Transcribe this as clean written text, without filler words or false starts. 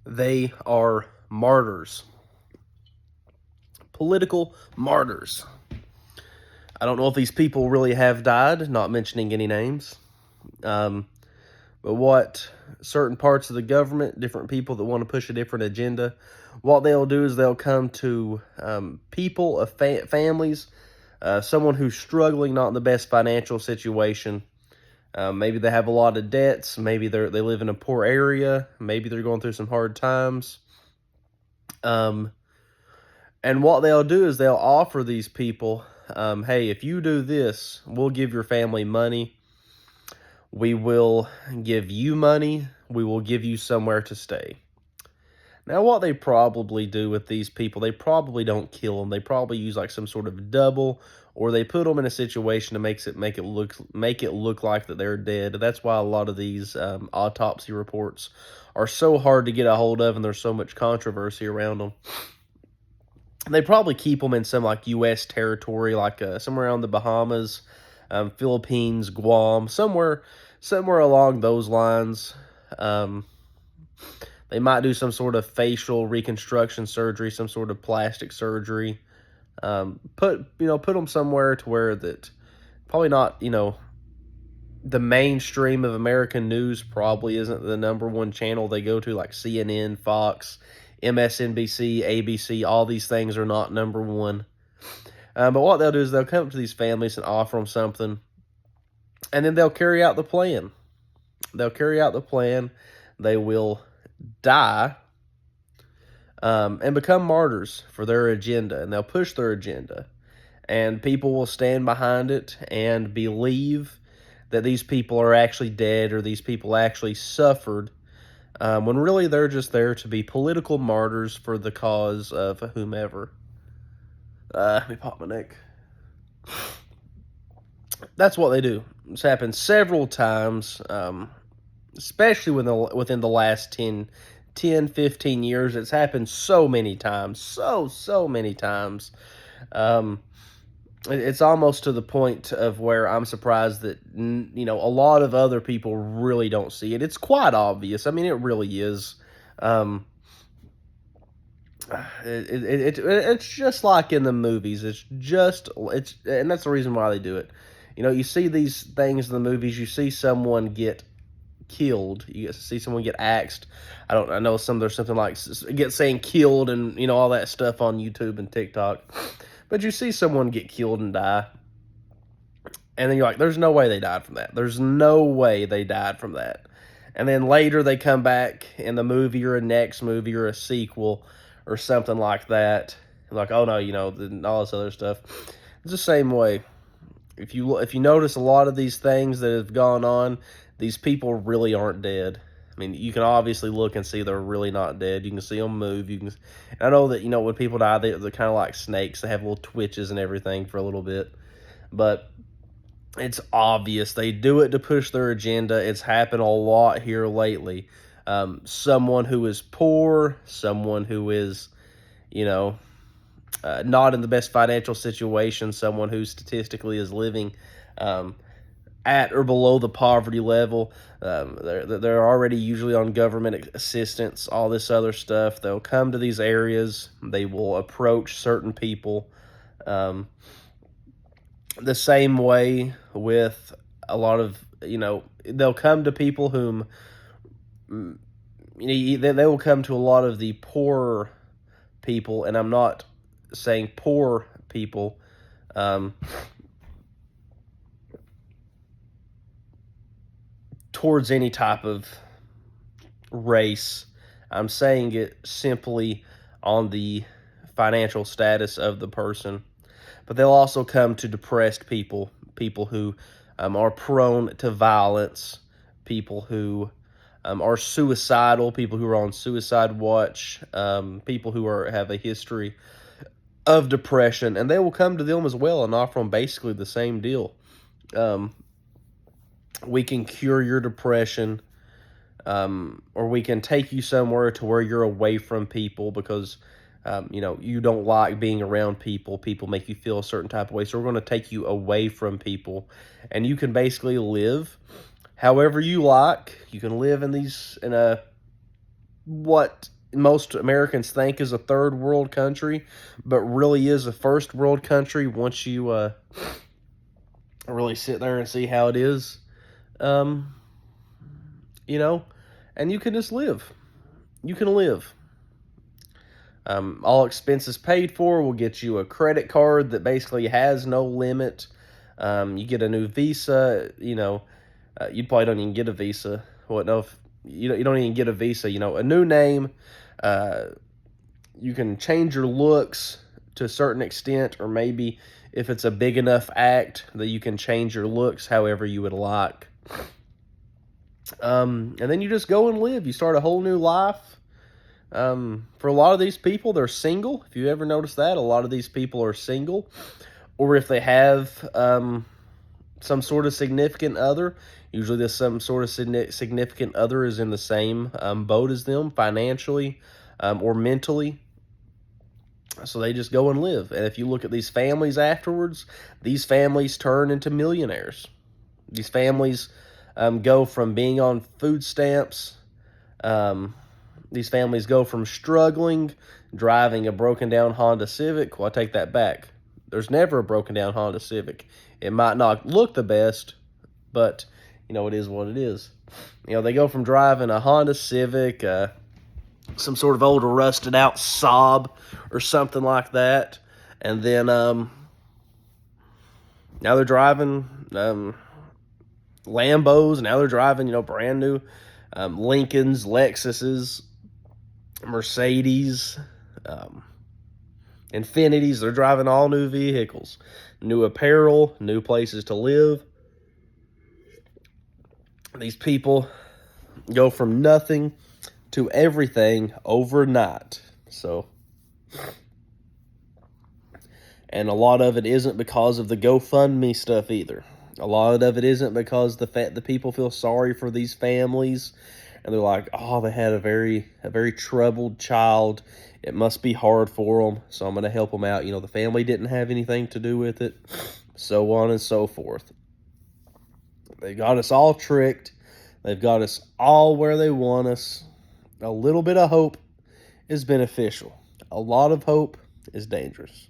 They are martyrs, political martyrs. I don't know if these people really have died, not mentioning any names. Um, but what certain parts of the government, different people that want to push a different agenda, what they'll do is they'll come to people, families, someone who's struggling, not in the best financial situation. Maybe they have a lot of debts. Maybe they live in a poor area. Maybe they're going through some hard times. Um, and what they'll do is they'll offer these people, hey, if you do this, we'll give your family money. We will give you money. We will give you somewhere to stay. Now, what they probably do with these people, they probably don't kill them. They probably use like some sort of double, or they put them in a situation to make it look like that they're dead. That's why a lot of these autopsy reports are so hard to get a hold of, and there's so much controversy around them. They probably keep them in some like U.S. territory, like somewhere around the Bahamas, Philippines, Guam, somewhere along those lines. Um, they might do some sort of facial reconstruction surgery, some sort of plastic surgery. Put them somewhere to where that probably not, the mainstream of American news probably isn't the number one channel they go to, like CNN, Fox, MSNBC, ABC. All these things are not number one. But what they'll do is they'll come to these families and offer them something, and then they'll carry out the plan. They'll carry out the plan. They will die and become martyrs for their agenda, and they'll push their agenda. And people will stand behind it and believe that these people are actually dead or these people actually suffered, when really they're just there to be political martyrs for the cause of whomever. Let me pop my neck. That's what they do. It's happened several times, especially within the last 15 years. It's happened so many times. So many times. Um, it's almost to the point of where I'm surprised that a lot of other people really don't see it. It's quite obvious. I mean, it really is. Um, it's just like in the movies. And that's the reason why they do it. You see these things in the movies. You see someone get killed. You see someone get axed. I know there's something like get saying killed and all that stuff on YouTube and TikTok. But you see someone get killed and die, and then you're like, there's no way they died from that. There's no way they died from that. And then later they come back in the movie or a next movie or a sequel or something like that. Like, oh no, all this other stuff. It's the same way. If you notice a lot of these things that have gone on, these people really aren't dead. I mean, you can obviously look and see they're really not dead. You can see them move. And I know that when people die, they're kind of like snakes. They have little twitches and everything for a little bit, but it's obvious they do it to push their agenda. It's happened a lot here lately. Someone who is poor, someone who is, you know, not in the best financial situation, someone who statistically is living at or below the poverty level. They're already usually on government assistance, all this other stuff. They'll come to these areas. They will approach certain people. The same way with a lot of, they'll come to people whom, they will come to a lot of the poorer people, and I'm not saying poor people, towards any type of race. I'm saying it simply on the financial status of the person. But they'll also come to depressed people, people who are prone to violence, people who are suicidal, people who are on suicide watch, people who have a history of depression, and they will come to them as well and offer them basically the same deal. We can cure your depression, or we can take you somewhere to where you're away from people because you don't like being around people. People make you feel a certain type of way. So we're going to take you away from people, and you can basically live however you like. You can live in what most Americans think is a third world country, but really is a first world country once you really sit there and see how it is. Um, you know, and you can just live. You can live. All expenses paid for. Will get you a credit card that basically has no limit. You get a new visa. You probably don't even get a visa. What no? If you don't even get a visa. A new name. Uh, you can change your looks to a certain extent, or maybe if it's a big enough act that you can change your looks however you would like. And then you just go and live. You start a whole new life. For a lot of these people, they're single. If you ever notice that, a lot of these people are single. Or if they have some sort of significant other, usually this some sort of significant other is in the same boat as them financially or mentally. So they just go and live. And if you look at these families afterwards, these families turn into millionaires. These families go from being on food stamps. These families go from struggling, driving a broken down Honda Civic. Well, I take that back. There's never a broken down Honda Civic. It might not look the best, but it is what it is. They go from driving a Honda Civic, some sort of old rusted out Saab or something like that, and then now they're driving Lambos. Now they're driving brand new Lincolns, Lexuses, Mercedes, Infinities. They're driving all new vehicles, new apparel, new places to live. These people go from nothing to everything overnight. And a lot of it isn't because of the GoFundMe stuff either. A lot of it isn't because the people feel sorry for these families, and they're like, oh, they had a very troubled child. It must be hard for them, so I'm going to help them out. The family didn't have anything to do with it, so on and so forth. They got us all tricked. They've got us all where they want us. A little bit of hope is beneficial. A lot of hope is dangerous.